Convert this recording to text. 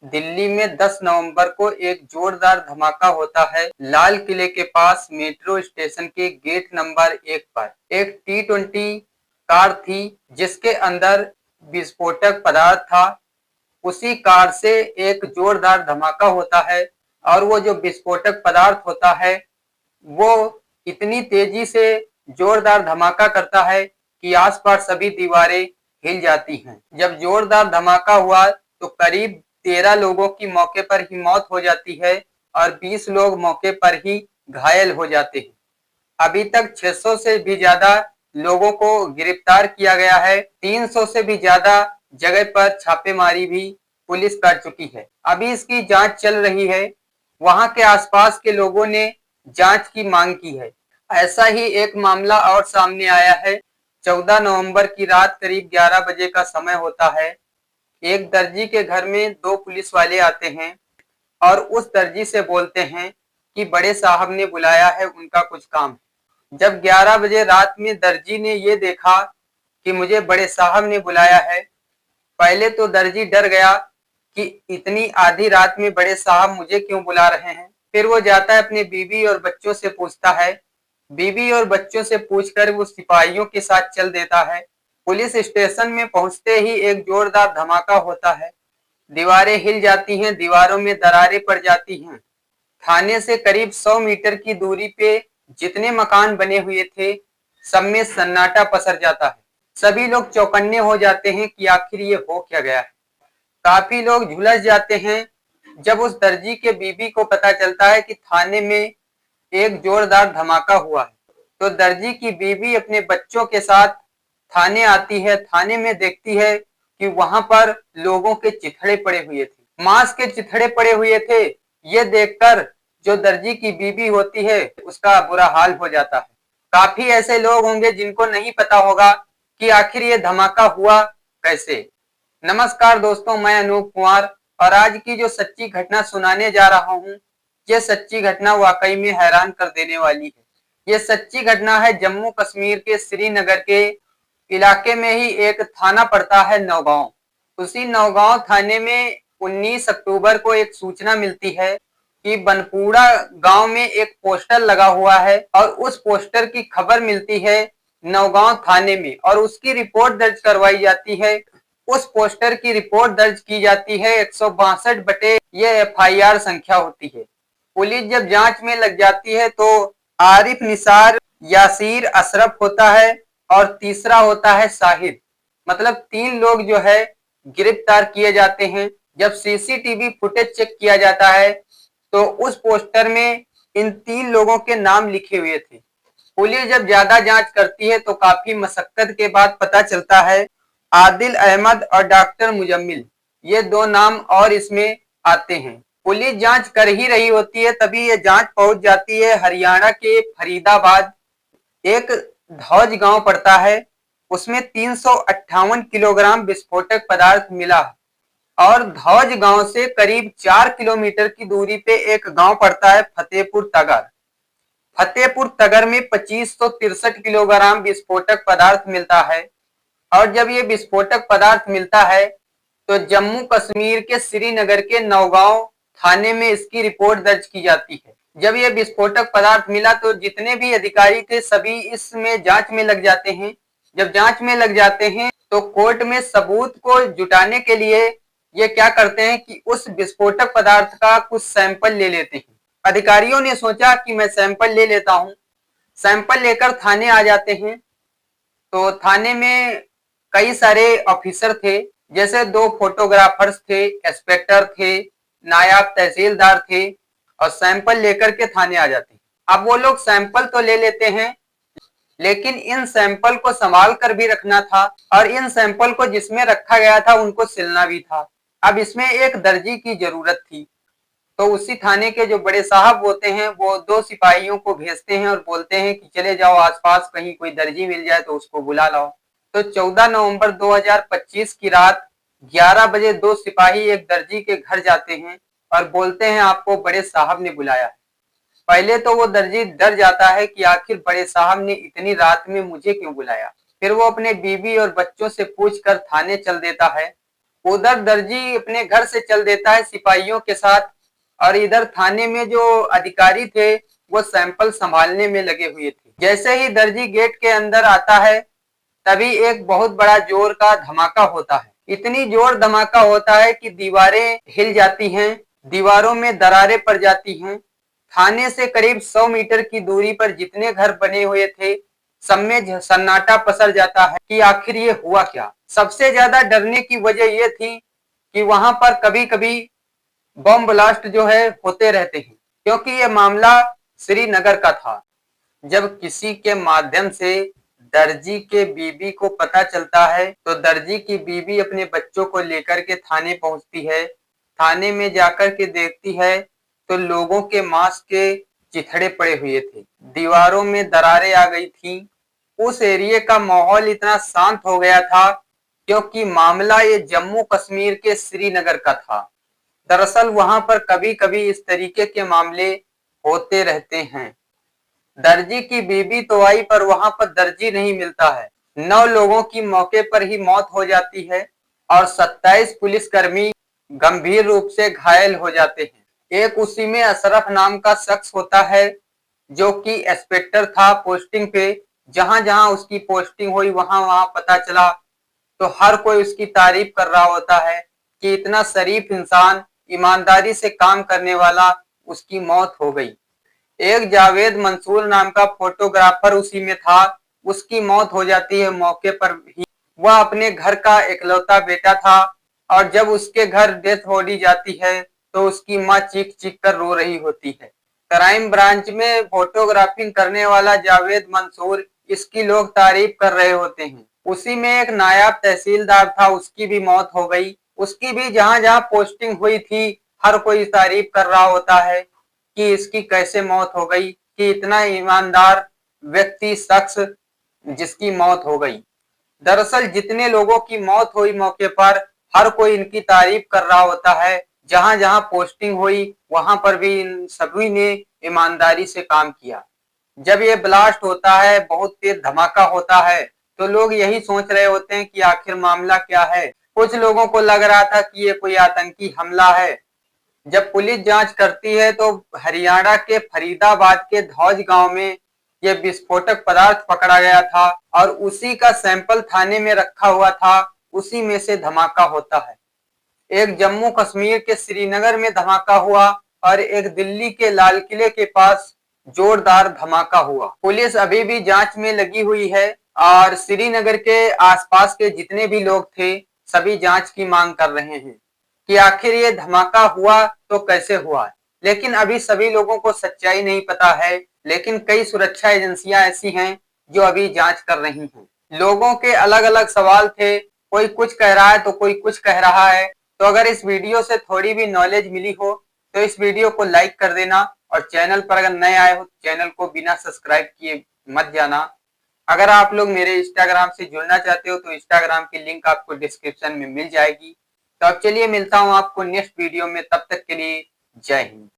दिल्ली में 10 नवंबर को एक जोरदार धमाका होता है। लाल किले के पास मेट्रो स्टेशन के गेट नंबर 1 पर एक T20 कार थी जिसके अंदर विस्फोटक पदार्थ था। उसी कार से एक जोरदार धमाका होता है और वो जो विस्फोटक पदार्थ होता है वो इतनी तेजी से जोरदार धमाका करता है कि आसपास सभी दीवारें हिल जाती हैं। जब जोरदार धमाका हुआ तो करीब 13 लोगों की मौके पर ही मौत हो जाती है और 20 लोग मौके पर ही घायल हो जाते हैं। अभी तक 600 से भी ज्यादा लोगों को गिरफ्तार किया गया है। 300 से भी ज्यादा जगह पर छापेमारी भी पुलिस कर चुकी है। अभी इसकी जांच चल रही है। वहां के आसपास के लोगों ने जांच की मांग की है। ऐसा ही एक मामला और सामने आया है। 14 नवंबर की रात करीब 11 बजे का समय होता है। एक दर्जी के घर में 2 पुलिस वाले आते हैं और उस दर्जी से बोलते हैं कि बड़े साहब ने बुलाया है, उनका कुछ काम है। जब 11 बजे रात में दर्जी ने ये देखा कि मुझे बड़े साहब ने बुलाया है, पहले तो दर्जी डर गया कि इतनी आधी रात में बड़े साहब मुझे क्यों बुला रहे हैं। फिर वो जाता है अपने बीवी और बच्चों से पूछता है। बीवी और बच्चों से पूछकर वो सिपाहियों के साथ चल देता है। पुलिस स्टेशन में पहुंचते ही एक जोरदार धमाका होता है। दीवारें हिल जाती हैं, दीवारों में दरारें पड़ जाती हैं। थाने से करीब 100 मीटर की दूरी पे जितने मकान बने हुए थे सब में सन्नाटा पसर जाता है। सभी लोग चौकन्ने हो जाते हैं कि आखिर ये हो क्या गया है। काफी लोग झुलस जाते हैं जब उस दर्जी के बीबी को पता चलता है कि थाने में एक जोरदार धमाका हुआ है। तो दर्जी की बीवी अपने बच्चों के साथ थाने आती है। थाने में देखती है कि वहां पर लोगों के चिथड़े पड़े हुए थे, मांस के चिथड़े पड़े हुए थे। ये देखकर जो दर्जी की बीवी होती है उसका बुरा हाल हो जाता है। काफी ऐसे लोग होंगे जिनको नहीं पता होगा कि आखिर ये धमाका हुआ कैसे। नमस्कार दोस्तों, मैं अनूप कुमार और आज की जो सच्ची घटना सुनाने जा रहा हूँ ये सच्ची घटना वाकई में हैरान कर देने वाली है। ये सच्ची घटना है जम्मू कश्मीर के श्रीनगर के इलाके में ही एक थाना पड़ता है नौगांव। उसी नौगांव थाने में 19 अक्टूबर को एक सूचना मिलती है कि बनपुरा गांव में एक पोस्टर लगा हुआ है और उस पोस्टर की खबर मिलती है नौगांव थाने में और उसकी रिपोर्ट दर्ज करवाई जाती है। उस पोस्टर की रिपोर्ट दर्ज की जाती है 162 बटे ये FIR संख्या होती है। पुलिस जब जांच में लग जाती है तो आरिफ निसार, यासीर अशरफ होता है और तीसरा होता है शाहिद। मतलब 3 लोग जो है गिरफ्तार किए जाते हैं। जब CCTV फुटेज चेक किया जाता है तो उस पोस्टर में इन 3 लोगों के नाम लिखे हुए थे। पुलिस जब ज्यादा जांच करती है तो काफी मशक्कत के बाद पता चलता है आदिल अहमद और डॉक्टर मुजम्मिल, ये 2 नाम और इसमें आते हैं। पुलिस जांच कर ही रही होती है तभी ये जांच पहुंच जाती है हरियाणा के फरीदाबाद। एक धौज गांव पड़ता है, उसमें 358 किलोग्राम विस्फोटक पदार्थ मिला और धौज गांव से करीब 4 किलोमीटर की दूरी पे एक गांव पड़ता है फतेहपुर तगर। फतेहपुर तगर में 2563 किलोग्राम विस्फोटक पदार्थ मिलता है और जब ये विस्फोटक पदार्थ मिलता है तो जम्मू कश्मीर के श्रीनगर के नौगांव थाने में इसकी रिपोर्ट दर्ज की जाती है। जब ये विस्फोटक पदार्थ मिला तो जितने भी अधिकारी थे सभी इसमें जांच में लग जाते हैं। जब जांच में लग जाते हैं तो कोर्ट में सबूत को जुटाने के लिए ये क्या करते हैं कि उस विस्फोटक पदार्थ का कुछ सैंपल ले लेते हैं। अधिकारियों ने सोचा कि मैं सैंपल ले लेता हूं। सैंपल लेकर थाने आ जाते हैं। तो थाने में कई सारे ऑफिसर थे, जैसे 2 फोटोग्राफर्स थे, इंस्पेक्टर थे, नायब तहसीलदार थे और सैंपल लेकर के थाने आ जाते हैं। अब वो लोग सैंपल तो ले लेते हैं लेकिन इन सैंपल को संभाल कर भी रखना था और इन सैंपल को जिसमें रखा गया था उनको सिलना भी था। अब इसमें एक दर्जी की जरूरत थी। तो उसी थाने के जो बड़े साहब होते हैं वो 2 सिपाहियों को भेजते हैं और बोलते हैं कि चले जाओ आसपास कहीं कोई दर्जी मिल जाए तो उसको बुला लाओ। तो 14 नवंबर 2025 की रात 11 बजे 2 सिपाही एक दर्जी के घर जाते हैं और बोलते हैं आपको बड़े साहब ने बुलाया है। पहले तो वो दर्जी डर जाता है कि आखिर बड़े साहब ने इतनी रात में मुझे क्यों बुलाया। फिर वो अपने बीवी और बच्चों से पूछकर थाने चल देता है उधर दर्जी अपने घर से चल देता है सिपाहियों के साथ, और इधर थाने में जो अधिकारी थे वो सैंपल संभालने में लगे हुए थे। जैसे ही दर्जी गेट के अंदर आता है तभी एक बहुत बड़ा जोर का धमाका होता है। इतनी जोर धमाका होता है कि दीवारें हिल जाती हैं, दीवारों में दरारें पड़ जाती हैं। थाने से करीब 100 मीटर की दूरी पर जितने घर बने हुए थे सब में सन्नाटा पसर जाता है कि आखिर ये हुआ क्या। सबसे ज्यादा डरने की वजह यह थी कि वहां पर कभी कभी बम ब्लास्ट जो है होते रहते हैं, क्योंकि ये मामला श्रीनगर का था। जब किसी के माध्यम से दर्जी के बीबी को पता चलता है तो दर्जी की बीबी अपने बच्चों को लेकर के थाने पहुंचती है। थाने में जाकर के देखती है तो लोगों के मांस के चिथड़े पड़े हुए थे, दीवारों में दरारें आ गई थी। उस एरिया का माहौल इतना शांत हो गया था क्योंकि मामला ये जम्मू कश्मीर के श्रीनगर का था। दरअसल वहां पर कभी कभी इस तरीके के मामले होते रहते हैं। दर्जी की बीबी तो आई पर वहां पर दर्जी नहीं मिलता है। 9 लोगों की मौके पर ही मौत हो जाती है और 27 पुलिसकर्मी गंभीर रूप से घायल हो जाते हैं। एक उसी में अशरफ नाम का शख्स होता है जो कि इंस्पेक्टर था पोस्टिंग पे। जहां जहां उसकी पोस्टिंग हुई वहां वहां पता चला तो हर कोई उसकी तारीफ कर रहा होता है कि इतना शरीफ इंसान, ईमानदारी से काम करने वाला, उसकी मौत हो गई। एक जावेद मंसूर नाम का फोटोग्राफर उसी में था, उसकी मौत हो जाती है मौके पर ही। वह अपने घर का इकलौता बेटा था और जब उसके घर डेथ हो दी जाती है तो उसकी माँ चीख चीख कर रो रही होती है। क्राइम ब्रांच में फोटोग्राफिंग करने वाला जावेद मंसूर, इसकी लोग तारीफ कर रहे होते हैं। उसी में एक नायब तहसीलदार था, उसकी भी मौत हो गई। उसकी भी जहां जहां पोस्टिंग हुई थी हर कोई तारीफ कर रहा होता है कि इसकी कैसे मौत हो गई, कि इतना ईमानदार व्यक्ति शख्स जिसकी मौत हो गई। दरअसल जितने लोगों की मौत हुई मौके पर हर कोई इनकी तारीफ कर रहा होता है। जहां जहां पोस्टिंग हुई वहां पर भी इन सभी ने ईमानदारी से काम किया। जब ये ब्लास्ट होता है, बहुत तेज धमाका होता है, तो लोग यही सोच रहे होते हैं कि आखिर मामला क्या है। कुछ लोगों को लग रहा था कि ये कोई आतंकी हमला है। जब पुलिस जांच करती है तो हरियाणा के फरीदाबाद के धौज गांव में यह विस्फोटक पदार्थ पकड़ा गया था और उसी का सैंपल थाने में रखा हुआ था। उसी में से धमाका होता है। एक जम्मू कश्मीर के श्रीनगर में धमाका हुआ और एक दिल्ली के लाल किले के पास जोरदार धमाका हुआ। पुलिस अभी भी जांच में लगी हुई है और श्रीनगर के आसपास के जितने भी लोग थे सभी जांच की मांग कर रहे हैं कि आखिर ये धमाका हुआ तो कैसे हुआ। लेकिन अभी सभी लोगों को सच्चाई नहीं पता है, लेकिन कई सुरक्षा एजेंसियां ऐसी हैं जो अभी जांच कर रही हैं। लोगों के अलग अलग सवाल थे, कोई कुछ कह रहा है तो कोई कुछ कह रहा है। तो अगर इस वीडियो से थोड़ी भी नॉलेज मिली हो तो इस वीडियो को लाइक कर देना और चैनल पर अगर नए आए हो तो चैनल को बिना सब्सक्राइब किए मत जाना। अगर आप लोग मेरे इंस्टाग्राम से जुड़ना चाहते हो तो इंस्टाग्राम की लिंक आपको डिस्क्रिप्शन में मिल जाएगी। तो अब चलिए मिलता हूं आपको नेक्स्ट वीडियो में, तब तक के लिए जय हिंद।